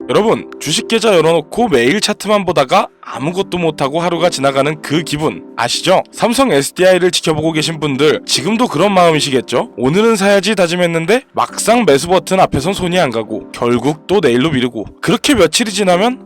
여러분, 주식 계좌 열어놓고 매일 차트만 보다가 아무것도 못하고 하루가 지나가는 그 기분 아시죠? 삼성 SDI를 지켜보고 계신 분들 지금도 그런 마음이시겠죠? 오늘은 사야지 다짐했는데 막상 매수 버튼 앞에선 손이 안 가고 결국 또 내일로 미루고 그렇게 며칠이 지나면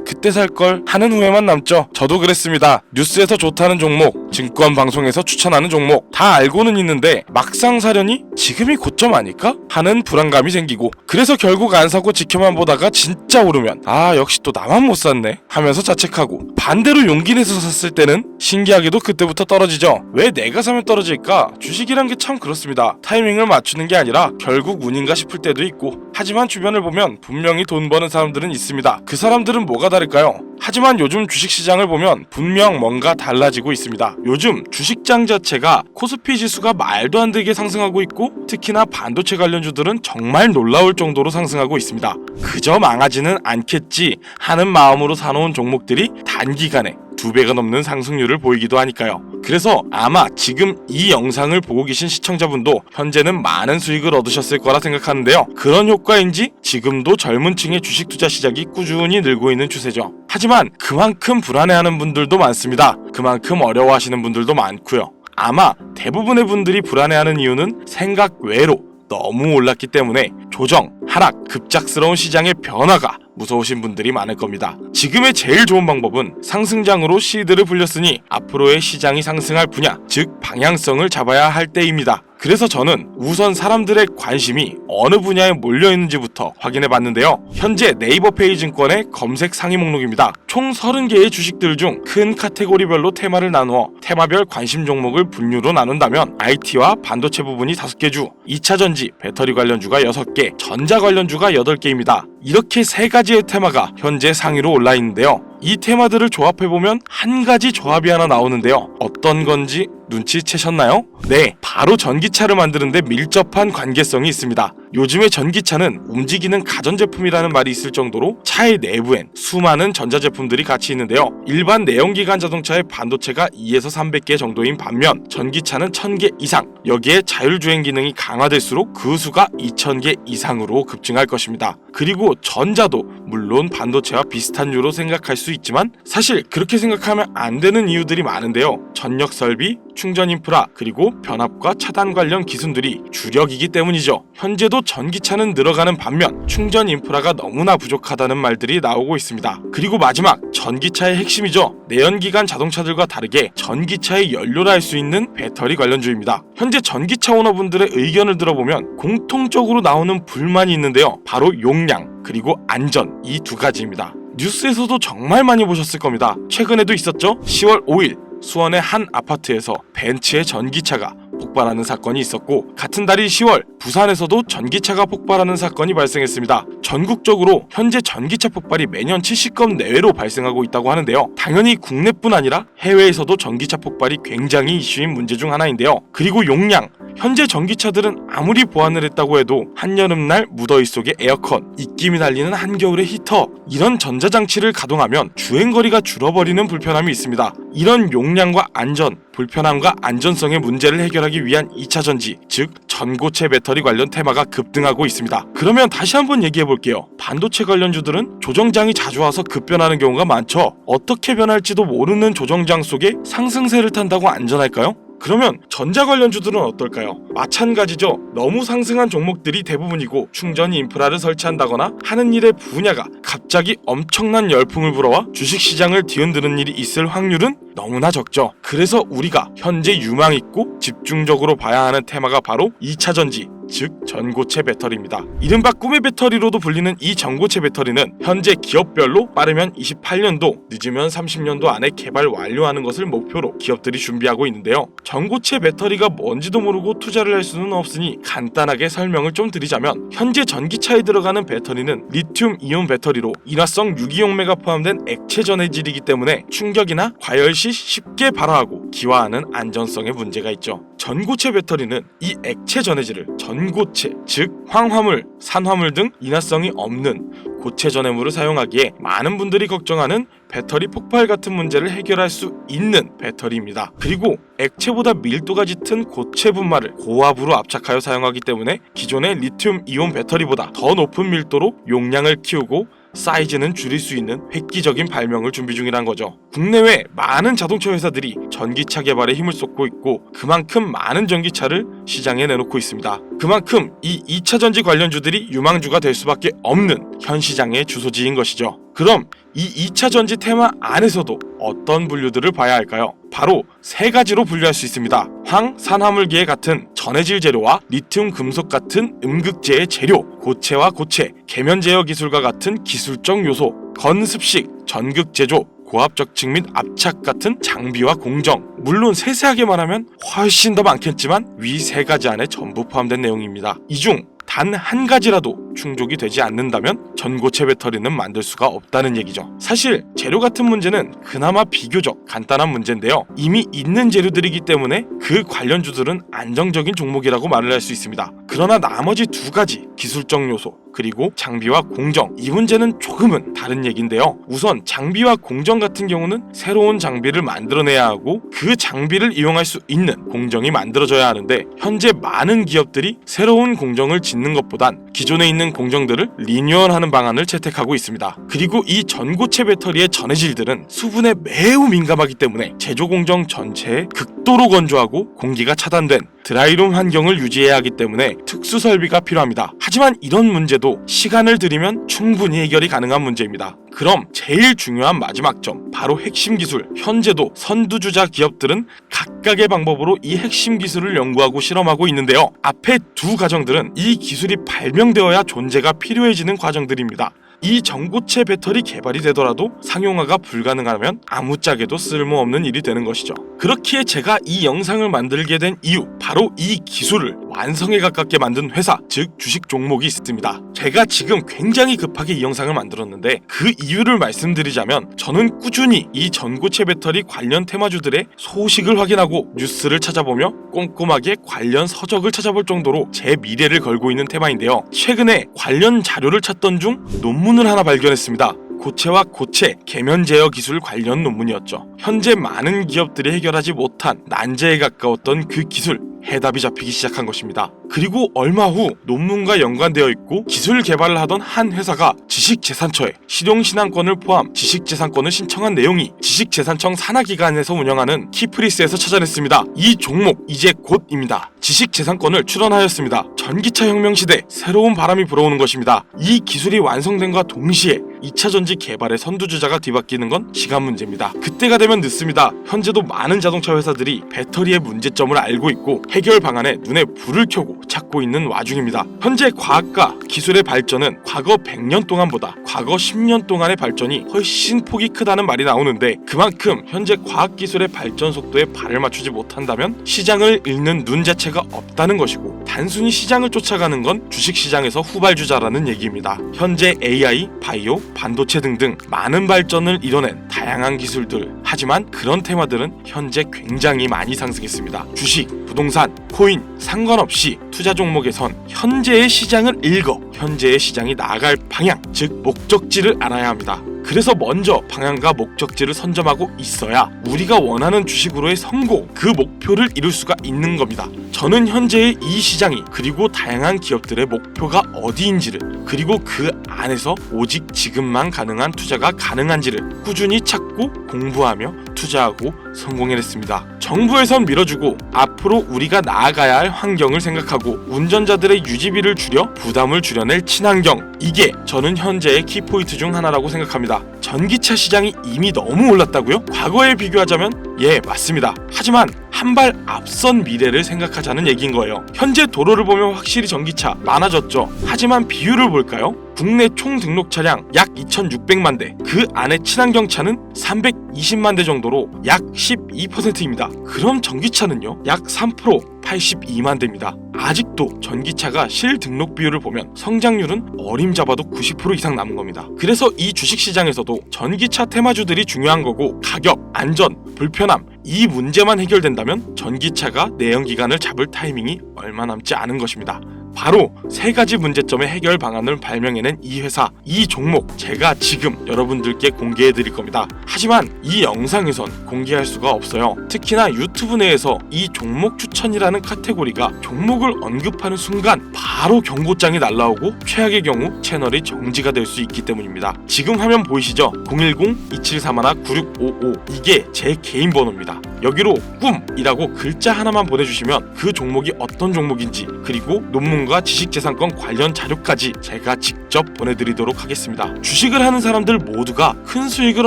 그때 살걸 하는 후회만 남죠. 저도 그랬습니다. 뉴스에서 좋다는 종목, 증권 방송에서 추천하는 종목 다 알고는 있는데 막상 사려니 지금이 고점 아닐까? 하는 불안감이 생기고 그래서 결국 안 사고 지켜만 보다가 진짜 오르면 역시 또 나만 못 샀네 하면서 자책하고 반대로 용기 내서 샀을 때는 신기하게도 그때부터 떨어지죠. 왜 내가 사면 떨어질까? 주식이란 게 참 그렇습니다. 타이밍을 맞추는 게 아니라 결국 운인가 싶을 때도 있고 하지만 주변을 보면 분명히 돈 버는 사람들은 있습니다. 그 사람들은 뭐가 다를까요? 하지만 요즘 주식시장을 보면 분명 뭔가 달라지고 있습니다. 요즘 주식장 자체가 코스피 지수가 말도 안 되게 상승하고 있고 특히나 반도체 관련주들은 정말 놀라울 정도로 상승하고 있습니다. 그저 망하지는 않겠지 하는 마음으로 사놓은 종목들이 단기간에 2배가 넘는 상승률을 보이기도 하니까요. 그래서 아마 지금 이 영상을 보고 계신 시청자분도 현재는 많은 수익을 얻으셨을 거라 생각하는데요. 그런 효과인지 지금도 젊은 층의 주식 투자 시작이 꾸준히 늘고 있는 추세죠. 하지만 그만큼 불안해하는 분들도 많습니다. 그만큼 어려워하시는 분들도 많고요. 아마 대부분의 분들이 불안해하는 이유는 생각 외로 너무 올랐기 때문에 조정, 하락, 급작스러운 시장의 변화가 무서우신 분들이 많을 겁니다. 지금의 제일 좋은 방법은 상승장으로 시드를 불렸으니 앞으로의 시장이 상승할 분야, 즉 방향성을 잡아야 할 때입니다. 그래서 저는 우선 사람들의 관심이 어느 분야에 몰려있는지부터 확인해봤는데요. 현재 네이버페이 증권의 검색 상위 목록입니다. 총 30개의 주식들 중 큰 카테고리별로 테마를 나누어 테마별 관심 종목을 분류로 나눈다면 IT와 반도체 부분이 5개 주, 2차전지, 배터리 관련주가 6개, 전자 관련주가 8개입니다. 이렇게 3가지의 테마가 현재 상위로 올라 있는데요. 이 테마들을 조합해보면 한 가지 조합이 하나 나오는데요. 어떤 건지 눈치채셨나요? 네, 바로 전기차를 만드는데 밀접한 관계성이 있습니다. 요즘의 전기차는 움직이는 가전제품이라는 말이 있을 정도로 차의 내부엔 수많은 전자제품들이 같이 있는데요. 일반 내연기관 자동차의 반도체가 2에서 300개 정도인 반면 전기차는 1000개 이상, 여기에 자율주행 기능이 강화될수록 그 수가 2000개 이상으로 급증할 것입니다. 그리고 전자도 물론 반도체와 비슷한 류로 생각할 수 있지만 사실 그렇게 생각하면 안 되는 이유들이 많은데요. 전력 설비, 충전 인프라, 그리고 변압과 차단 관련 기술들이 주력이기 때문이죠. 현재도 전기차는 늘어가는 반면 충전 인프라가 너무나 부족하다는 말들이 나오고 있습니다. 그리고 마지막, 전기차의 핵심이죠. 내연기관 자동차들과 다르게 전기차의 연료라 할 수 있는 배터리 관련주입니다. 현재 전기차 오너분들의 의견을 들어보면 공통적으로 나오는 불만이 있는데요. 바로 용량, 그리고 안전, 이 2가지입니다. 뉴스에서도 정말 많이 보셨을 겁니다. 최근에도 있었죠. 10월 5일 수원의 한 아파트에서 벤츠의 전기차가 폭발하는 사건이 있었고 같은 달인 10월 부산에서도 전기차가 폭발하는 사건이 발생했습니다. 전국적으로 현재 전기차 폭발이 매년 70건 내외로 발생하고 있다고 하는데요. 당연히 국내뿐 아니라 해외에서도 전기차 폭발이 굉장히 이슈인 문제 중 하나인데요. 그리고 용량, 현재 전기차들은 아무리 보완을 했다고 해도 한여름날 무더위 속의 에어컨, 입김이 날리는 한겨울의 히터, 이런 전자장치를 가동하면 주행거리가 줄어버리는 불편함이 있습니다. 이런 용량과 안전, 불편함과 안전성의 문제를 해결하기 위한 2차전지, 즉 전고체 배터리 관련 테마가 급등하고 있습니다. 그러면 다시 한번 얘기해볼게요. 반도체 관련주들은 조정장이 자주 와서 급변하는 경우가 많죠. 어떻게 변할지도 모르는 조정장 속에 상승세를 탄다고 안전할까요? 그러면 전자 관련주들은 어떨까요? 마찬가지죠. 너무 상승한 종목들이 대부분이고 충전 인프라를 설치한다거나 하는 일의 분야가 갑자기 엄청난 열풍을 불어와 주식시장을 뒤흔드는 일이 있을 확률은 너무나 적죠. 그래서 우리가 현재 유망있고 집중적으로 봐야 하는 테마가 바로 2차전지, 즉 전고체 배터리입니다. 이른바 꿈의 배터리로도 불리는 이 전고체 배터리는 현재 기업별로 빠르면 28년도, 늦으면 30년도 안에 개발 완료하는 것을 목표로 기업들이 준비하고 있는데요. 전고체 배터리가 뭔지도 모르고 투자를 할 수는 없으니 간단하게 설명을 좀 드리자면 현재 전기차에 들어가는 배터리는 리튬 이온 배터리로 인화성 유기용매가 포함된 액체 전해질이기 때문에 충격이나 과열 시 쉽게 발화하고 기화하는 안전성에 문제가 있죠. 전고체 배터리는 이 액체 전해질을 전고체, 즉 황화물, 산화물 등 인화성이 없는 고체 전해물을 사용하기에 많은 분들이 걱정하는 배터리 폭발 같은 문제를 해결할 수 있는 배터리입니다. 그리고 액체보다 밀도가 짙은 고체 분말을 고압으로 압착하여 사용하기 때문에 기존의 리튬 이온 배터리보다 더 높은 밀도로 용량을 키우고 사이즈는 줄일 수 있는 획기적인 발명을 준비 중이란 거죠. 국내외 많은 자동차 회사들이 전기차 개발에 힘을 쏟고 있고 그만큼 많은 전기차를 시장에 내놓고 있습니다. 그만큼 이 2차 전지 관련주들이 유망주가 될 수밖에 없는 현 시장의 주소지인 것이죠. 그럼 이 2차 전지 테마 안에서도 어떤 분류들을 봐야 할까요? 바로 세 가지로 분류할 수 있습니다. 황, 산화물기에 같은 전해질 재료와 리튬 금속 같은 음극재의 재료, 고체와 고체, 계면 제어 기술과 같은 기술적 요소, 건습식, 전극 제조, 고압적 측 및 압착 같은 장비와 공정. 물론 세세하게 말하면 훨씬 더 많겠지만 위 세 가지 안에 전부 포함된 내용입니다. 이 중 단 한 가지라도 충족이 되지 않는다면 전고체 배터리는 만들 수가 없다는 얘기죠. 사실 재료 같은 문제는 그나마 비교적 간단한 문제인데요. 이미 있는 재료들이기 때문에 그 관련주들은 안정적인 종목이라고 말을 할 수 있습니다. 그러나 나머지 두 가지 기술적 요소 그리고 장비와 공정, 이 문제는 조금은 다른 얘기인데요. 우선 장비와 공정 같은 경우는 새로운 장비를 만들어내야 하고 그 장비를 이용할 수 있는 공정이 만들어져야 하는데 현재 많은 기업들이 새로운 공정을 짓는 것보단 기존에 있는 공정들을 리뉴얼하는 방안을 채택하고 있습니다. 그리고 이 전고체 배터리의 전해질들은 수분에 매우 민감하기 때문에 제조 공정 전체에 극도로 건조하고 공기가 차단된 드라이룸 환경을 유지해야 하기 때문에 특수 설비가 필요합니다. 하지만 이런 문제도 시간을 들이면 충분히 해결이 가능한 문제입니다. 그럼 제일 중요한 마지막 점, 바로 핵심 기술. 현재도 선두주자 기업들은 각각의 방법으로 이 핵심 기술을 연구하고 실험하고 있는데요. 앞에 두 과정들은 이 기술이 발명되어야 존재가 필요해지는 과정들입니다. 이 전고체 배터리 개발이 되더라도 상용화가 불가능하면 아무짝에도 쓸모없는 일이 되는 것이죠. 그렇기에 제가 이 영상을 만들게 된 이유, 바로 이 기술을 완성에 가깝게 만든 회사, 즉 주식 종목이 있습니다. 제가 지금 굉장히 급하게 이 영상을 만들었는데 그 이유를 말씀드리자면 저는 꾸준히 이 전고체 배터리 관련 테마주들의 소식을 확인하고 뉴스를 찾아보며 꼼꼼하게 관련 서적을 찾아볼 정도로 제 미래를 걸고 있는 테마인데요. 최근에 관련 자료를 찾던 중 논문을 하나 발견했습니다. 고체와 고체, 계면 제어 기술 관련 논문이었죠. 현재 많은 기업들이 해결하지 못한 난제에 가까웠던 그 기술, 해답이 잡히기 시작한 것입니다. 그리고 얼마 후 논문과 연관되어 있고 기술 개발을 하던 한 회사가 지식재산처에 실용신앙권을 포함 지식재산권을 신청한 내용이 지식재산청 산하기관에서 운영하는 키프리스에서 찾아냈습니다. 이 종목 이제 곧입니다. 지식재산권을 출원하였습니다. 전기차 혁명 시대 새로운 바람이 불어오는 것입니다. 이 기술이 완성된과 동시에 2차 전지 개발의 선두주자가 뒤바뀌는 건 시간 문제입니다. 그때가 되면 늦습니다. 현재도 많은 자동차 회사들이 배터리의 문제점을 알고 있고 해결 방안에 눈에 불을 켜고 찾고 있는 와중입니다. 현재 과학과 기술의 발전은 과거 100년 동안보다 과거 10년 동안의 발전이 훨씬 폭이 크다는 말이 나오는데 그만큼 현재 과학기술의 발전 속도에 발을 맞추지 못한다면 시장을 읽는 눈 자체가 없다는 것이고 단순히 시장을 쫓아가는 건 주식시장에서 후발주자라는 얘기입니다. 현재 AI, 바이오, 반도체 등등 많은 발전을 이뤄낸 다양한 기술들, 하지만 그런 테마들은 현재 굉장히 많이 상승했습니다. 주식, 부동산, 코인 상관없이 투자 종목에선 현재의 시장을 읽어 현재의 시장이 나아갈 방향, 즉 목적지를 알아야 합니다. 그래서 먼저 방향과 목적지를 선점하고 있어야 우리가 원하는 주식으로의 성공, 그 목표를 이룰 수가 있는 겁니다. 저는 현재의 이 시장이 그리고 다양한 기업들의 목표가 어디인지를 그리고 그 안에서 오직 지금만 가능한 투자가 가능한지를 꾸준히 찾고 공부하며 투자하고 성공해냈습니다. 정부에선 밀어주고 앞으로 우리가 나아가야 할 환경을 생각하고 운전자들의 유지비를 줄여 부담을 줄여낼 친환경, 이게 저는 현재의 키포인트 중 하나라고 생각합니다. 전기차 시장이 이미 너무 올랐다고요? 과거에 비교하자면 예, 맞습니다. 하지만 한 발 앞선 미래를 생각하자는 얘기인 거예요. 현재 도로를 보면 확실히 전기차 많아졌죠. 하지만 비율을 볼까요? 국내 총 등록 차량 약 2,600만 대, 그 안에 친환경차는 320만 대 정도로 약 12%입니다. 그럼 전기차는요? 약 3%, 82만 대입니다. 아직도 전기차가 실등록 비율을 보면 성장률은 어림잡아도 90% 이상 남은 겁니다. 그래서 이 주식시장에서도 전기차 테마주들이 중요한 거고 가격, 안전, 불편함, 이 문제만 해결된다면 전기차가 내연기관을 잡을 타이밍이 얼마 남지 않은 것입니다. 바로 3가지 문제점의 해결 방안을 발명해낸 이 회사, 이 종목 제가 지금 여러분들께 공개해 드릴 겁니다. 하지만 이 영상에선 공개할 수가 없어요. 특히나 유튜브 내에서 이 종목 추천이라는 카테고리가 종목을 언급하는 순간 바로 경고장이 날라오고 최악의 경우 채널이 정지가 될 수 있기 때문입니다. 지금 화면 보이시죠? 010-2731-9655 이게 제 개인 번호입니다. 여기로 꿈이라고 글자 하나만 보내주시면 그 종목이 어떤 종목인지 그리고 논문과 지식재산권 관련 자료까지 제가 직접 보내드리도록 하겠습니다. 주식을 하는 사람들 모두가 큰 수익을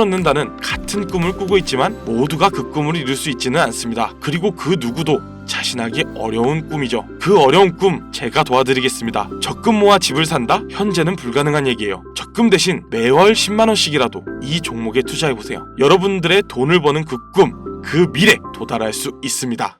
얻는다는 같은 꿈을 꾸고 있지만 모두가 그 꿈을 이룰 수 있지는 않습니다. 그리고 그 누구도 자신하기 어려운 꿈이죠. 그 어려운 꿈 제가 도와드리겠습니다. 적금 모아 집을 산다? 현재는 불가능한 얘기예요. 적금 대신 매월 10만원씩이라도 이 종목에 투자해보세요. 여러분들의 돈을 버는 그 꿈, 그 미래 도달할 수 있습니다.